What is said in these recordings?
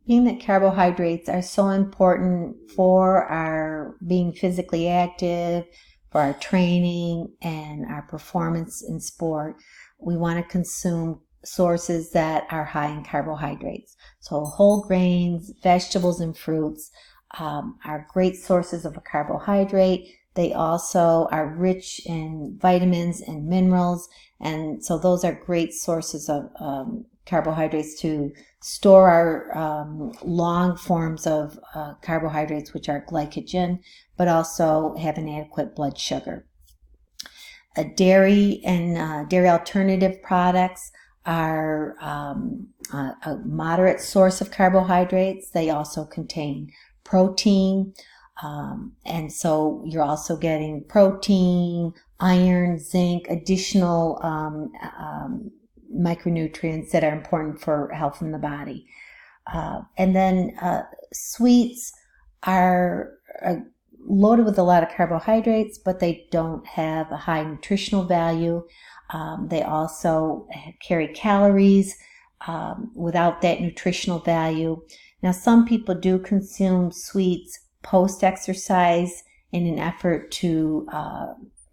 Being that carbohydrates are so important for our being physically active, for our training, and our performance in sport, we want to consume sources that are high in carbohydrates. So whole grains, vegetables, and fruits are great sources of a carbohydrate. They also are rich in vitamins and minerals, and so those are great sources of carbohydrates to store our long forms of carbohydrates, which are glycogen, but also have an adequate blood sugar. Dairy and dairy alternative products are a moderate source of carbohydrates. They also contain protein, and so you're also getting protein, iron, zinc, additional micronutrients that are important for health in the body. And then sweets are loaded with a lot of carbohydrates, but they don't have a high nutritional value. They also carry calories without that nutritional value. Now, some people do consume sweets post-exercise in an effort to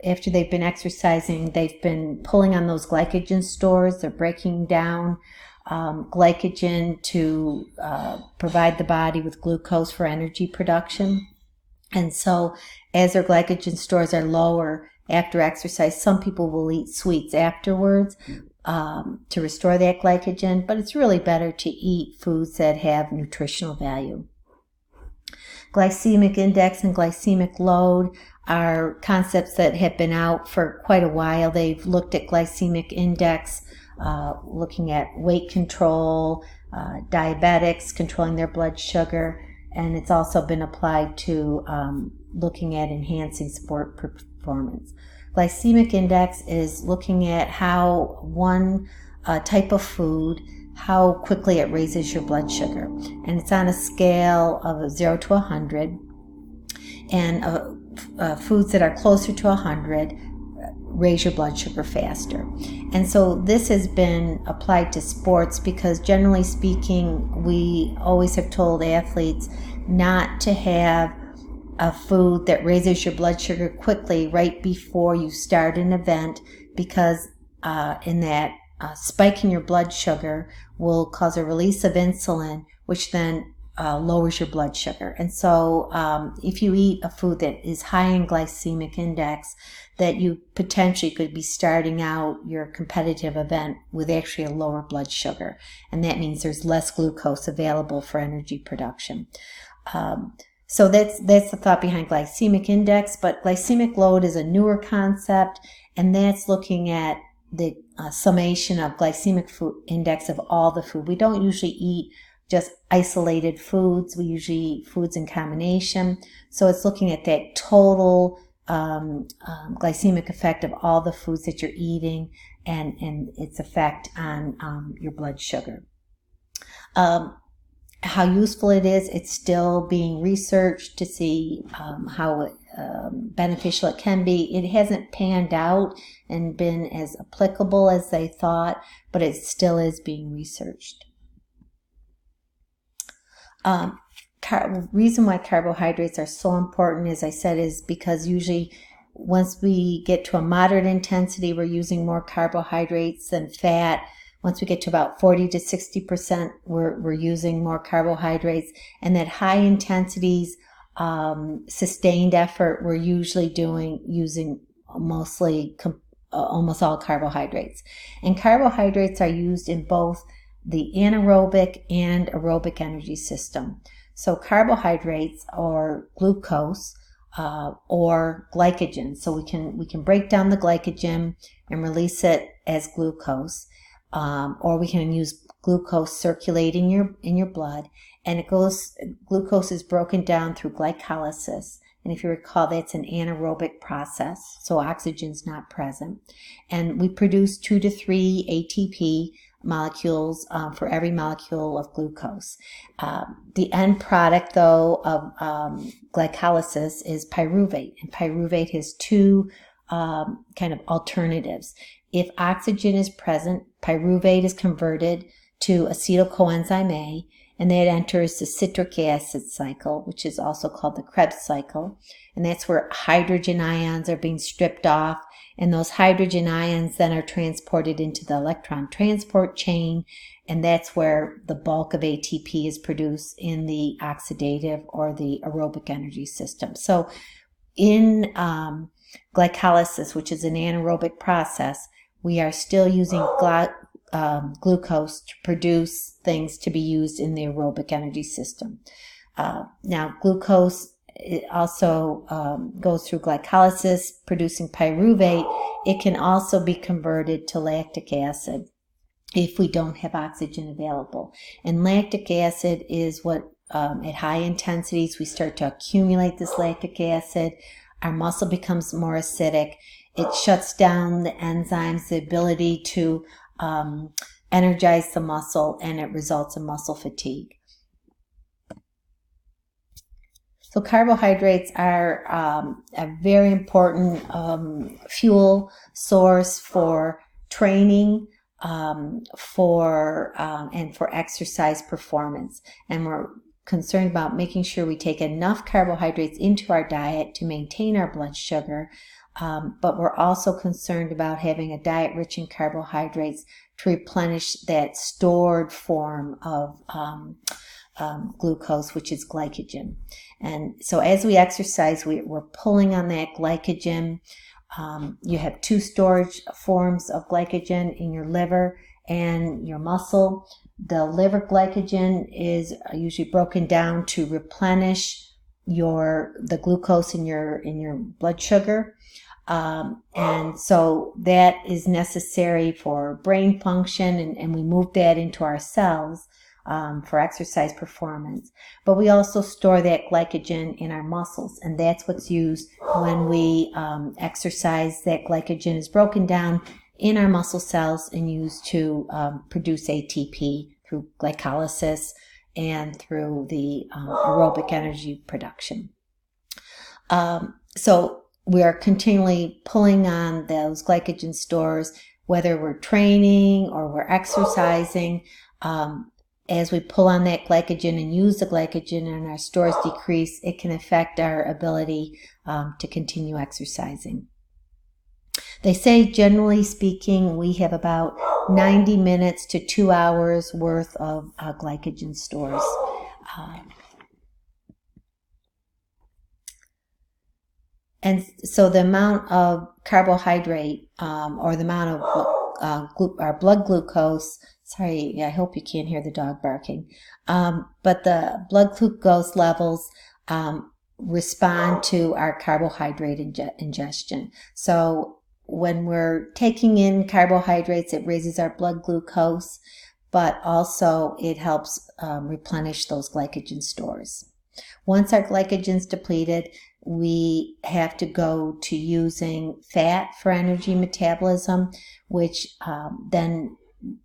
after they've been exercising, they've been pulling on those glycogen stores. They're breaking down glycogen to provide the body with glucose for energy production. And so as their glycogen stores are lower after exercise, some people will eat sweets afterwards to restore that glycogen, but it's really better to eat foods that have nutritional value. Glycemic index and glycemic load are concepts that have been out for quite a while. They've looked at glycemic index, looking at weight control, diabetics, controlling their blood sugar, and it's also been applied to looking at enhancing sport performance. Glycemic index is looking at how one type of food, how quickly it raises your blood sugar. And it's on a scale of 0 to 100. And foods that are closer to 100 raise your blood sugar faster. And so this has been applied to sports because generally speaking, we always have told athletes not to have a food that raises your blood sugar quickly right before you start an event, because in that spike in your blood sugar will cause a release of insulin, which then lowers your blood sugar. And so if you eat a food that is high in glycemic index, that you potentially could be starting out your competitive event with actually a lower blood sugar. And that means there's less glucose available for energy production. So that's the thought behind glycemic index, but glycemic load is a newer concept, and that's looking at the summation of glycemic food index of all the food. We don't usually eat just isolated foods. We usually eat foods in combination. So it's looking at that total glycemic effect of all the foods that you're eating and its effect on your blood sugar. How useful it is, it's still being researched to see how beneficial it can be. It hasn't panned out and been as applicable as they thought, but it still is being researched. Reason why carbohydrates are so important, as I said, is because usually once we get to a moderate intensity, we're using more carbohydrates than fat. Once we get to about 40 to 60%, we're using more carbohydrates. And at high intensities, sustained effort, we're usually using mostly almost all carbohydrates. And carbohydrates are used in both the anaerobic and aerobic energy system. So carbohydrates are glucose or glycogen. So we can break down the glycogen and release it as glucose. Or we can use glucose circulating in your blood, and glucose is broken down through glycolysis. And if you recall, that's an anaerobic process, so oxygen's not present. And we produce 2 to 3 ATP molecules for every molecule of glucose. The end product, though, of glycolysis is pyruvate, and pyruvate has two kind of alternatives. If oxygen is present, pyruvate is converted to acetyl coenzyme A, and that enters the citric acid cycle, which is also called the Krebs cycle. And that's where hydrogen ions are being stripped off, and those hydrogen ions then are transported into the electron transport chain, and that's where the bulk of ATP is produced in the oxidative or the aerobic energy system. So in glycolysis, which is an anaerobic process, we are still using glucose to produce things to be used in the aerobic energy system. Now, glucose also goes through glycolysis, producing pyruvate. It can also be converted to lactic acid if we don't have oxygen available. And lactic acid is what, at high intensities, we start to accumulate this lactic acid. Our muscle becomes more acidic. It shuts down the enzymes, the ability to energize the muscle, and it results in muscle fatigue. So carbohydrates are a very important fuel source for training, and for exercise performance. And we're concerned about making sure we take enough carbohydrates into our diet to maintain our blood sugar. But we're also concerned about having a diet rich in carbohydrates to replenish that stored form of glucose, which is glycogen. And so as we exercise, we're pulling on that glycogen. You have two storage forms of glycogen in your liver and your muscle. The liver glycogen is usually broken down to replenish the glucose in your blood sugar. And so that is necessary for brain function, and we move that into our cells for exercise performance. But we also store that glycogen in our muscles, and that's what's used when we exercise. That glycogen is broken down in our muscle cells and used to produce ATP through glycolysis and through the aerobic energy production. So we are continually pulling on those glycogen stores, whether we're training or we're exercising. As we pull on that glycogen and use the glycogen and our stores decrease, it can affect our ability to continue exercising. They say, generally speaking, we have about 90 minutes to 2 hours worth of glycogen stores. And so the amount of carbohydrate or the amount of our blood glucose, sorry, I hope you can't hear the dog barking, but the blood glucose levels respond to our carbohydrate ingestion. So when we're taking in carbohydrates, it raises our blood glucose, but also it helps replenish those glycogen stores. Once our glycogen is depleted, we have to go to using fat for energy metabolism, which then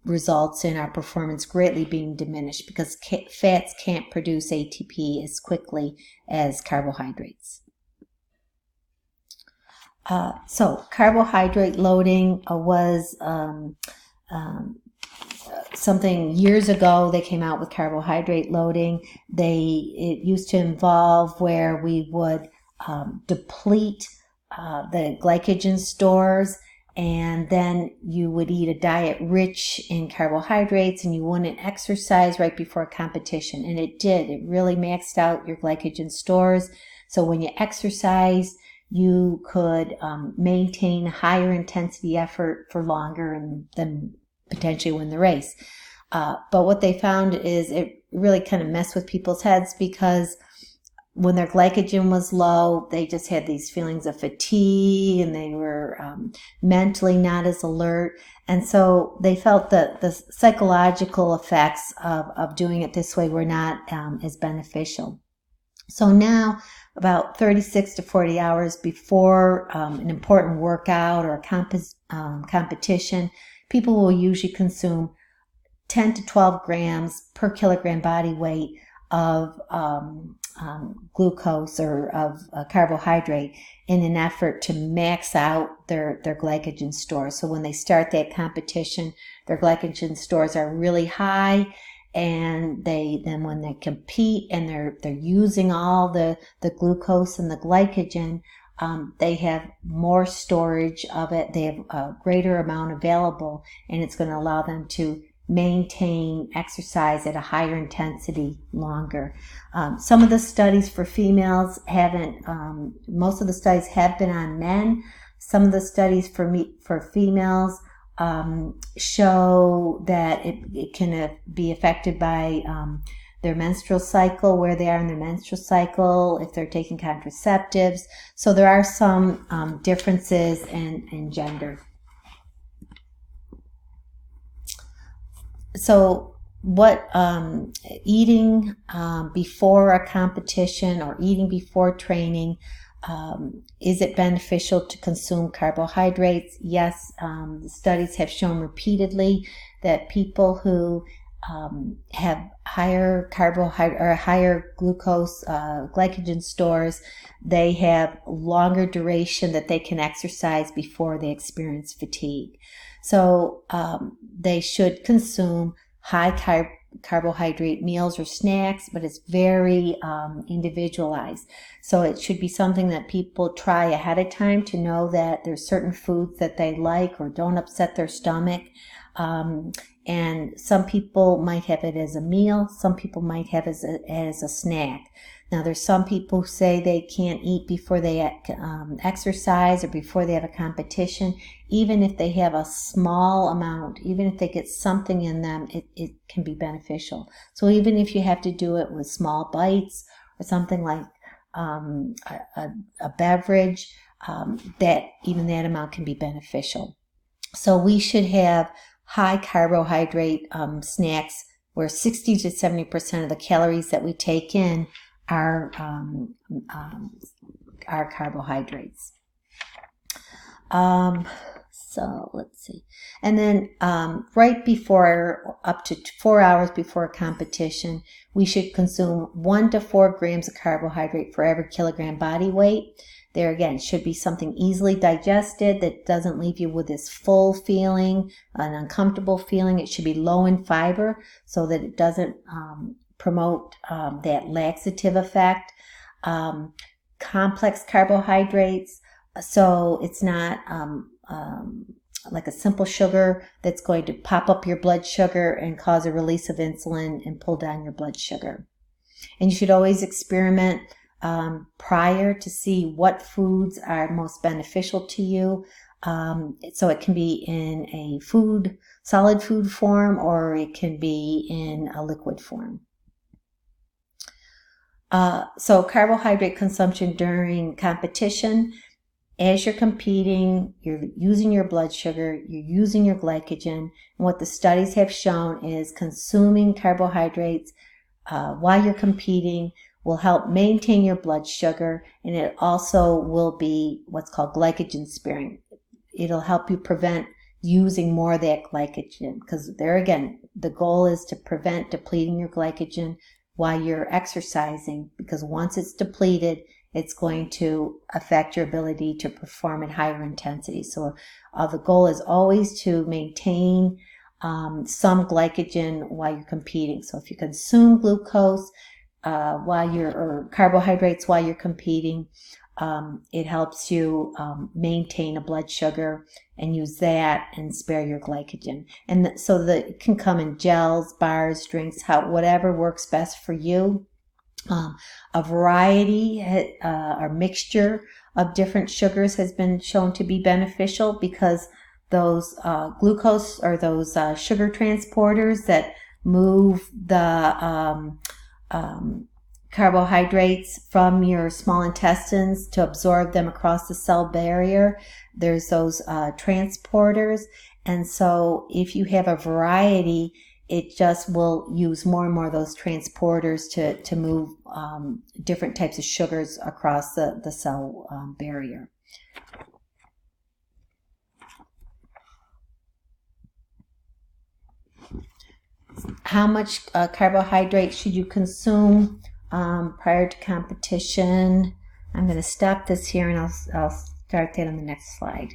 results in our performance greatly being diminished because fats can't produce ATP as quickly as carbohydrates. So carbohydrate loading was something years ago. They came out with carbohydrate loading. It used to involve where we would deplete the glycogen stores, and then you would eat a diet rich in carbohydrates, and you wouldn't exercise right before a competition. And it did. It really maxed out your glycogen stores. So when you exercise, you could maintain higher intensity effort for longer and then potentially win the race. But what they found is it really kind of messed with people's heads, because when their glycogen was low, they just had these feelings of fatigue, and they were mentally not as alert. And so they felt that the psychological effects of doing it this way were not as beneficial. So now, about 36 to 40 hours before an important workout or a competition, people will usually consume 10 to 12 grams per kilogram body weight of glucose or of carbohydrate in an effort to max out their glycogen stores. So when they start that competition, their glycogen stores are really high, and then when they compete and they're using all the glucose and the glycogen, they have more storage of it. They have a greater amount available, and it's going to allow them to maintain exercise at a higher intensity longer. Some of the studies for females haven't, most of the studies have been on men. Some of the studies for females show that it can be affected by their menstrual cycle, where they are in their menstrual cycle, if they're taking contraceptives. So there are some differences in gender. So what eating before a competition or eating before training, is it beneficial to consume carbohydrates? Yes, the studies have shown repeatedly that people who have higher carbohydrate or higher glucose glycogen stores, they have longer duration that they can exercise before they experience fatigue. So they should consume high carbohydrate meals or snacks, but it's very individualized. So it should be something that people try ahead of time to know that there's certain foods that they like or don't upset their stomach. And some people might have it as a meal. Some people might have it as a snack. Now, there's some people who say they can't eat before they exercise or before they have a competition. Even if they have a small amount, even if they get something in them, it can be beneficial. So even if you have to do it with small bites or something like a beverage, that amount can be beneficial. So we should have high carbohydrate snacks where 60 to 70% of the calories that we take in are carbohydrates. So let's see. And then right before, up to 4 hours before a competition, we should consume 1 to 4 grams of carbohydrate for every kilogram body weight. There again, should be something easily digested that doesn't leave you with this full feeling, an uncomfortable feeling. It should be low in fiber so that it doesn't promote that laxative effect. Complex carbohydrates, so it's not like a simple sugar that's going to pop up your blood sugar and cause a release of insulin and pull down your blood sugar. And you should always experiment prior to see what foods are most beneficial to you. So it can be in a solid food form, or it can be in a liquid form. So carbohydrate consumption during competition, as you're competing, you're using your blood sugar, you're using your glycogen. And what the studies have shown is consuming carbohydrates while you're competing will help maintain your blood sugar, and it also will be what's called glycogen sparing. It'll help you prevent using more of that glycogen, because there again, the goal is to prevent depleting your glycogen while you're exercising, because once it's depleted, it's going to affect your ability to perform at higher intensity. So the goal is always to maintain some glycogen while you're competing. So if you consume glucose or carbohydrates while you're competing, it helps you maintain a blood sugar and use that and spare your glycogen. And so that it can come in gels, bars, drinks, whatever works best for you. A variety or mixture of different sugars has been shown to be beneficial, because those glucose or those sugar transporters that move the carbohydrates from your small intestines to absorb them across the cell barrier, there's those transporters. And so if you have a variety, it just will use more and more of those transporters to move different types of sugars across the cell barrier. How much carbohydrate should you consume prior to competition. I'm going to stop this here and I'll start that on the next slide.